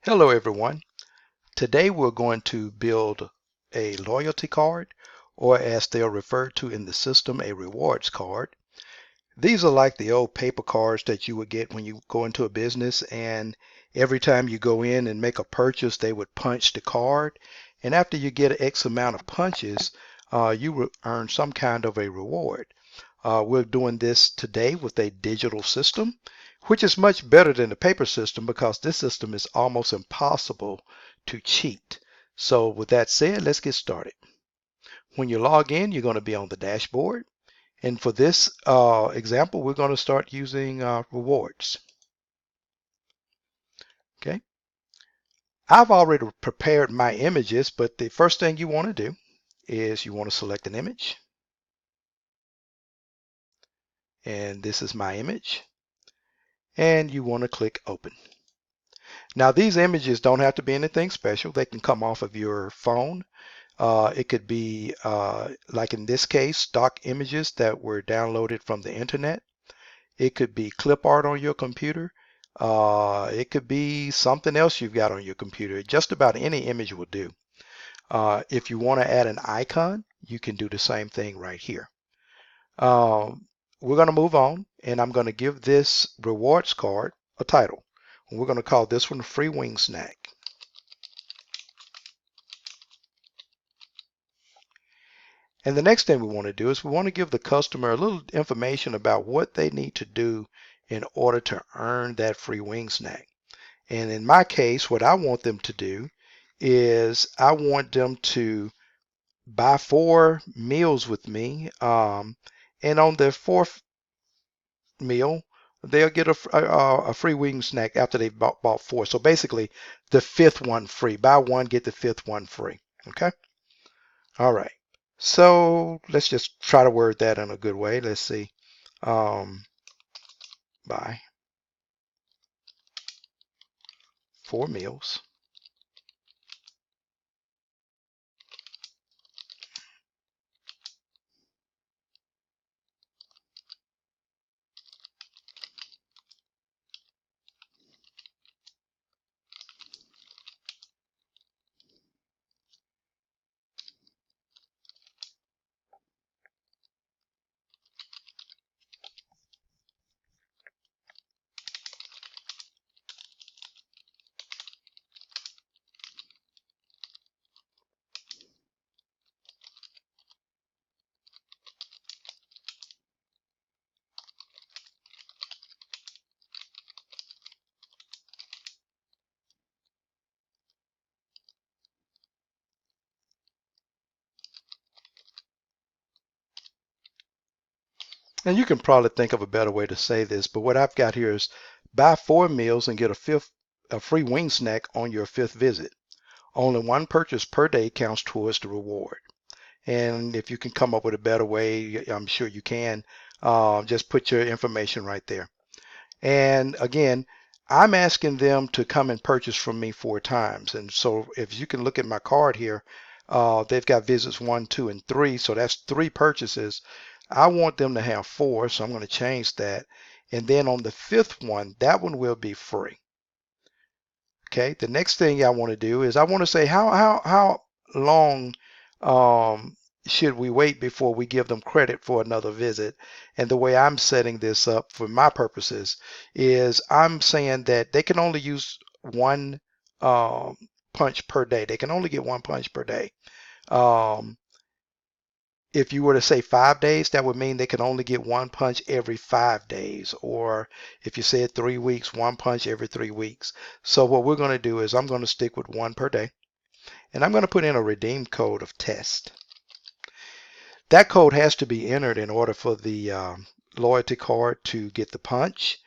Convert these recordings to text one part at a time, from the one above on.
Hello everyone. Today we're going to build a loyalty card, or as they're referred to in the system, a rewards card. These are like the old paper cards that you would get when you go into a business, and every time you go in and make a purchase, they would punch the card. And after you get X amount of punches, you will earn some kind of a reward. We're doing this today with a digital system, which is much better than the paper system because this system is almost impossible to cheat. So with that said, let's get started. When you log in, you're going to be on the dashboard. And for this example, we're going to start using rewards. Okay. I've already prepared my images, but the first thing you want to do is you want to select an image. And this is my image. And you want to click open. Now these images don't have to be anything special. They can come off of your phone. It could be, like in this case, stock images that were downloaded from the internet. It could be clip art on your computer. It could be something else you've got on your computer. Just about any image will do. If you want to add an icon, you can do the same thing right here. We're going to move on, and I'm going to give this rewards card a title. We're going to call this one Free Wing Snack. And the next thing we want to do is we want to give the customer a little information about what they need to do in order to earn that free wing snack. And in my case, what I want them to do is I want them to buy 4 meals with me. And on their 4th meal, they'll get a free wing snack after they've bought 4. So basically, the 5th one free. Buy 1, get the 5th one free. Okay? All right. So let's just try to word that in a good way. Let's see. Buy 4 meals. And you can probably think of a better way to say this, but what I've got here is buy 4 meals and get a free wing snack on your 5th visit. Only 1 purchase per day counts towards the reward. And if you can come up with a better way, I'm sure you can. Just put your information right there. And again, I'm asking them to come and purchase from me 4 times. And so if you can look at my card here, they've got visits 1, 2, and 3. So that's 3 purchases. I want them to have 4, so I'm going to change that. And then on the 5th one, that one will be free. Okay, the next thing I want to do is I want to say how long should we wait before we give them credit for another visit? And the way I'm setting this up for my purposes is I'm saying that they can only use 1 um, punch per day. They can only get 1 punch per day. Um, if you were to say 5 days, that would mean they can only get 1 punch every 5 days. Or if you said 3 weeks, 1 punch every 3 weeks. So what we're going to do is I'm going to stick with 1 per day. And I'm going to put in a redeem code of test. That code has to be entered in order for the loyalty card to get the punch.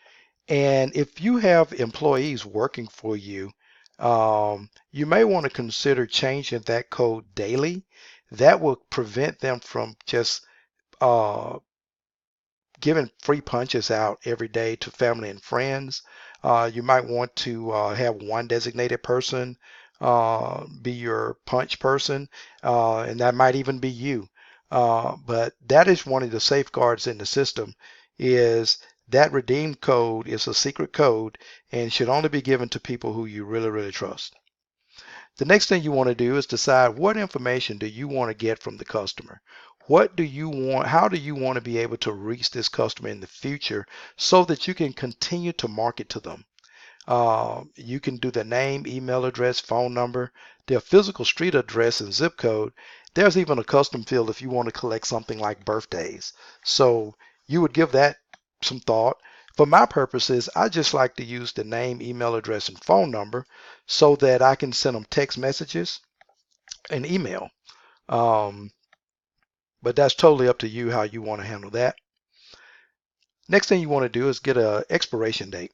And if you have employees working for you, you may want to consider changing that code daily. That will prevent them from just uh, giving free punches out every day to family and friends. You might want to have 1 designated person be your punch person, and that might even be you. But that is one of the safeguards in the system is That redeem code is a secret code and should only be given to people who you really, really trust. The next thing you want to do is decide what information do you want to get from the customer. What do you want? How do you want to be able to reach this customer in the future so that you can continue to market to them? You can do the name, email address, phone number, their physical street address and zip code. There's even a custom field if you want to collect something like birthdays. So you would give that some thought. For my purposes, I just like to use the name, email address, and phone number so that I can send them text messages and email. Um, but that's totally up to you how you want to handle that. Next thing you want to do is get an expiration date.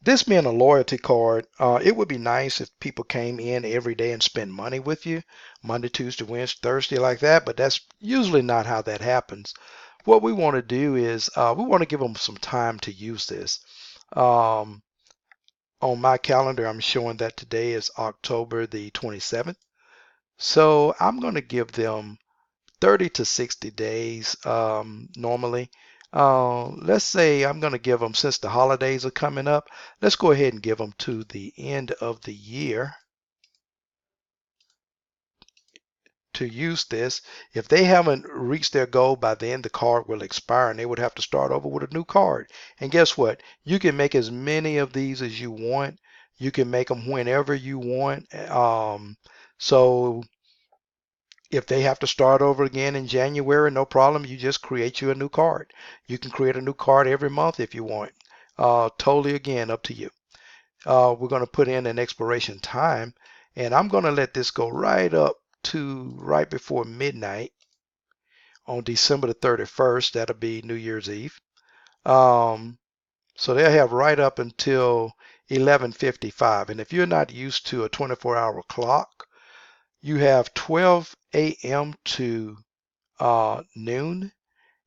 This being a loyalty card, it would be nice if people came in every day and spent money with you, Monday, Tuesday, Wednesday, Thursday, like that, but that's usually not how that happens. What we want to do is we want to give them some time to use this. On my calendar, I'm showing that today is October the 27th. So I'm going to give them 30 to 60 days normally. Let's say I'm going to give them, since the holidays are coming up, let's go ahead and give them to the end of the year to use this. If they haven't reached their goal by then, the card will expire and they would have to start over with a new card. And guess what? You can make as many of these as you want. You can make them whenever you want. So if they have to start over again in January, no problem. You just create you a new card. You can create a new card every month if you want. Totally, again, up to you. We're going to put in an expiration time, and I'm going to let this go right up to right before midnight on December the 31st. That'll be New Year's Eve. So they'll have right up until 11:55. And if you're not used to a 24-hour clock, you have 12 a.m. to noon,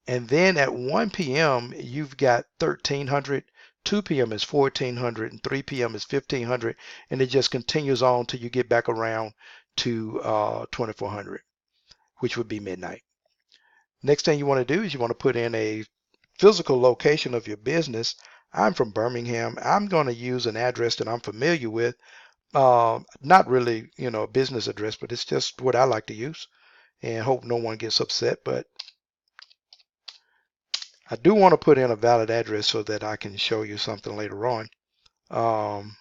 and then at 1 p.m. you've got 1300, 2 p.m. is 1400, and 3 p.m. is 1500, and it just continues on till you get back around to 2400, which would be midnight. Next thing you want to do is you want to put in a physical location of your business. I'm from Birmingham. I'm going to use an address that I'm familiar with. Not really, a business address, but it's just what I like to use, and hope no one gets upset. But I do want to put in a valid address so that I can show you something later on. Um,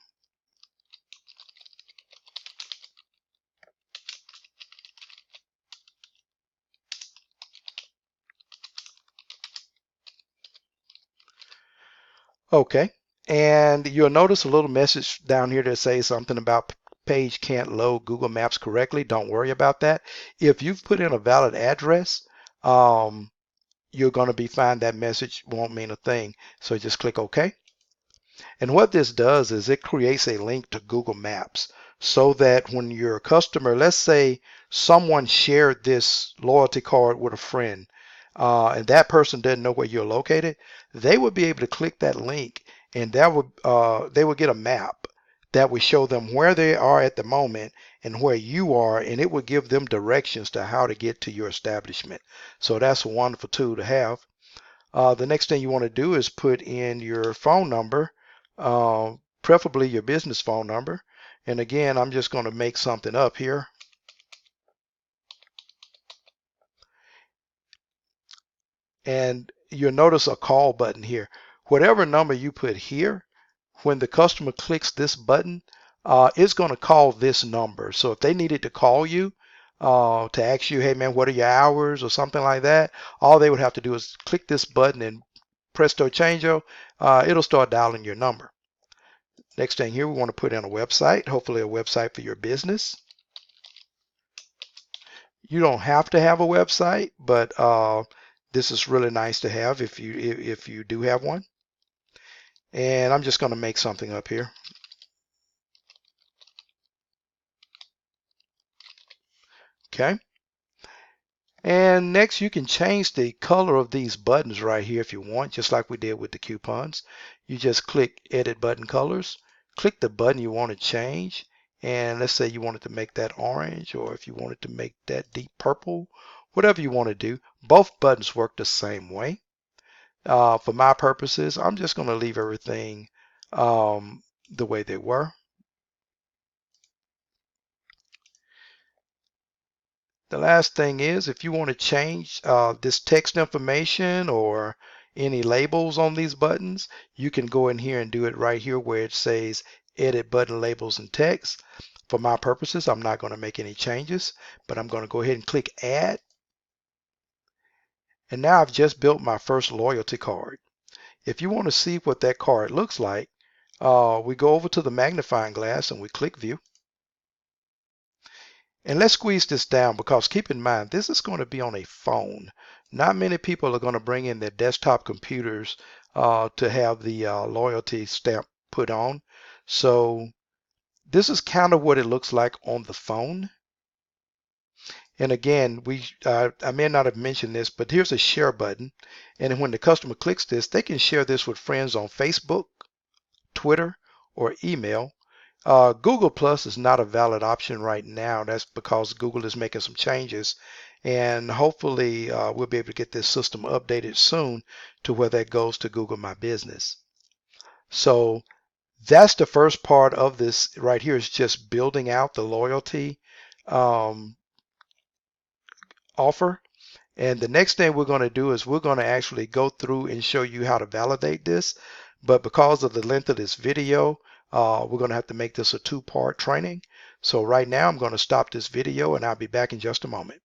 okay, and you'll notice a little message down here that says something about page can't load Google Maps correctly. Don't worry about that. If you've put in a valid address, you're going to be fine. That message won't mean a thing. So just click OK. And what this does is it creates a link to Google Maps so that when your customer, let's say someone shared this loyalty card with a friend, and that person didn't know where you're located, they would be able to click that link, and that would they would get a map that would show them where they are at the moment and where you are, and it would give them directions to how to get to your establishment. So that's a wonderful tool to have. The next thing you want to do is put in your phone number, preferably your business phone number. And again, I'm just going to make something up here. And you'll notice a call button here. Whatever number you put here, when the customer clicks this button, it's going to call this number. So if they needed to call you to ask you, hey man, what are your hours or something like that, all they would have to do is click this button and presto changeo, it'll start dialing your number. Next thing here, we want to put in a website, hopefully a website for your business. You don't have to have a website, but this is really nice to have if you do have one. And I'm just going to make something up here. Okay. And next, you can change the color of these buttons right here if you want, just like we did with the coupons. You just click Edit Button Colors, click the button you want to change, and let's say you wanted to make that orange, or if you wanted to make that deep purple, whatever you want to do. Both buttons work the same way. For my purposes, I'm just going to leave everything the way they were. The last thing is, if you want to change this text information or any labels on these buttons, you can go in here and do it right here where it says edit button labels and text. For my purposes, I'm not going to make any changes, but I'm going to go ahead and click add. And now I've just built my first loyalty card. If you want to see what that card looks like, we go over to the magnifying glass and we click view. And let's squeeze this down because keep in mind, this is going to be on a phone. Not many people are going to bring in their desktop computers to have the loyalty stamp put on. So this is kind of what it looks like on the phone. And again, I may not have mentioned this, but here's a share button. And when the customer clicks this, they can share this with friends on Facebook, Twitter, or email. Google Plus is not a valid option right now. That's because Google is making some changes. And hopefully we'll be able to get this system updated soon to where that goes to Google My Business. So that's the first part of this right here, is just building out the loyalty offer. And the next thing we're going to do is we're going to actually go through and show you how to validate this. But because of the length of this video, we're going to have to make this a two-part training. So right now I'm going to stop this video and I'll be back in just a moment.